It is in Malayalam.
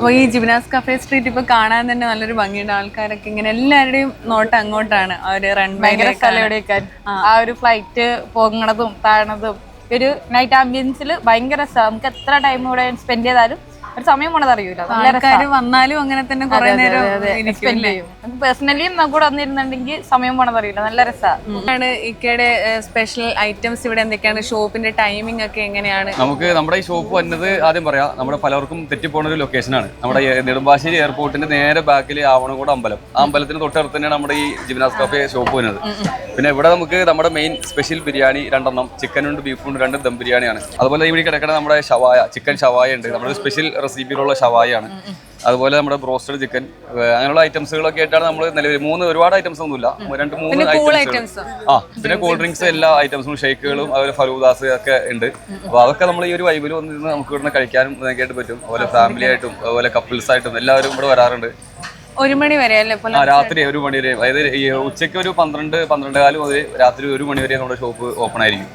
അപ്പോൾ ഈ ജിംനാസ് കഫേ സ്ട്രീറ്റ് ഇപ്പൊ കാണാൻ തന്നെ നല്ലൊരു ഭംഗിയുണ്ട്. ആൾക്കാരൊക്കെ ഇങ്ങനെ എല്ലാവരുടെയും നോട്ട് അങ്ങോട്ടാണ്. അവര് ആ ഒരു ഫ്ലൈറ്റ് പോകുന്നതും താഴണതും ഒരു നൈറ്റ് ആംബിയൻസിൽ ഭയങ്കര രസമാണ്. നമുക്ക് എത്ര ടൈം ഇവിടെ സ്പെൻഡ് ചെയ്താലും ഒരു സമയം പോണത് അറിയൂല. ആൾക്കാർ വന്നാലും അങ്ങനെ തന്നെ കുറെ നേരം സ്പെൻഡ് ചെയ്യും. പേഴ്സണലി നമുക്ക് വന്നിരുന്നുണ്ടെങ്കിൽ സമയം പോണത് അറിയില്ല. നല്ല രസമാണ്. ഇക്കയുടെ സ്പെഷ്യൽ ഐറ്റംസ് ഇവിടെ എന്തൊക്കെയാണ്? ഷോപ്പിന്റെ ടൈമിംഗ് ഒക്കെ എങ്ങനെയാണ്? നമ്മുടെ ഈ ഷോപ്പ് വന്നത് ആദ്യം പറയാം, നമ്മുടെ പലർക്കും തെറ്റിപ്പോണ ഒരു ലൊക്കേഷനാണ്. നമ്മുടെ നെടുമ്പാശ്ശേരി എയർപോർട്ടിന്റെ നേരെ ബാക്കിൽ ആവണക്കോട് അമ്പലം. ആ അമ്പലത്തിന് തൊട്ടടുത്ത് തന്നെയാണ് നമ്മുടെ ഈ ജിംനാസ് കഫേ ഷോപ്പ് വരുന്നത്. പിന്നെ ഇവിടെ നമുക്ക് നമ്മുടെ മെയിൻ സ്പെഷ്യൽ ബിരിയാണി 2 എണ്ണം, ചിക്കനുണ്ട് ബീഫുണ്ട്, 2 ദം ബിരിയാണിയാണ്. അതുപോലെ ഇവിടെ കിടക്കുന്ന നമ്മുടെ ഷവായ, ചിക്കൻ ഷവായ ഉണ്ട്. നമ്മുടെ സ്പെഷ്യൽ റെസിപ്പിയിലുള്ള ഷവായാണ്. അതുപോലെ നമ്മുടെ ബ്രോസ്റ്റഡ് ചിക്കൻ, അങ്ങനെയുള്ള ഐറ്റംസുകളൊക്കെ ആയിട്ടാണ് നമ്മൾ നിലവിൽ ഒരുപാട് ഐറ്റംസ് ഒന്നുമില്ല, 2-3 ഐറ്റംസ്. പിന്നെ കൂൾ ഡ്രിങ്ക്സ് എല്ലാ ഐറ്റംസും, ഷേക്കുകളും അതുപോലെ ഫലൂദാസ് ഒക്കെ ഉണ്ട്. അപ്പോൾ അതൊക്കെ നമ്മൾ ഈ ഒരു വൈബിൽ വന്നിരുന്ന് നമുക്ക് ഇവിടുന്ന് കഴിക്കാനും ഇതൊക്കെയായിട്ട് പറ്റും. അതുപോലെ ഫാമിലി ആയിട്ടും അതുപോലെ കപ്പിൾസ് ആയിട്ടും എല്ലാവരും ഇവിടെ വരാറുണ്ട്. 1 മണി വരെ അല്ലേ? രാത്രി 1 മണി വരെ, അതായത് ഉച്ചയ്ക്ക് ഒരു 12-12:15 മുതൽ രാത്രി 1 മണി വരെ നമ്മുടെ ഷോപ്പ് ഓപ്പൺ ആയിരിക്കും.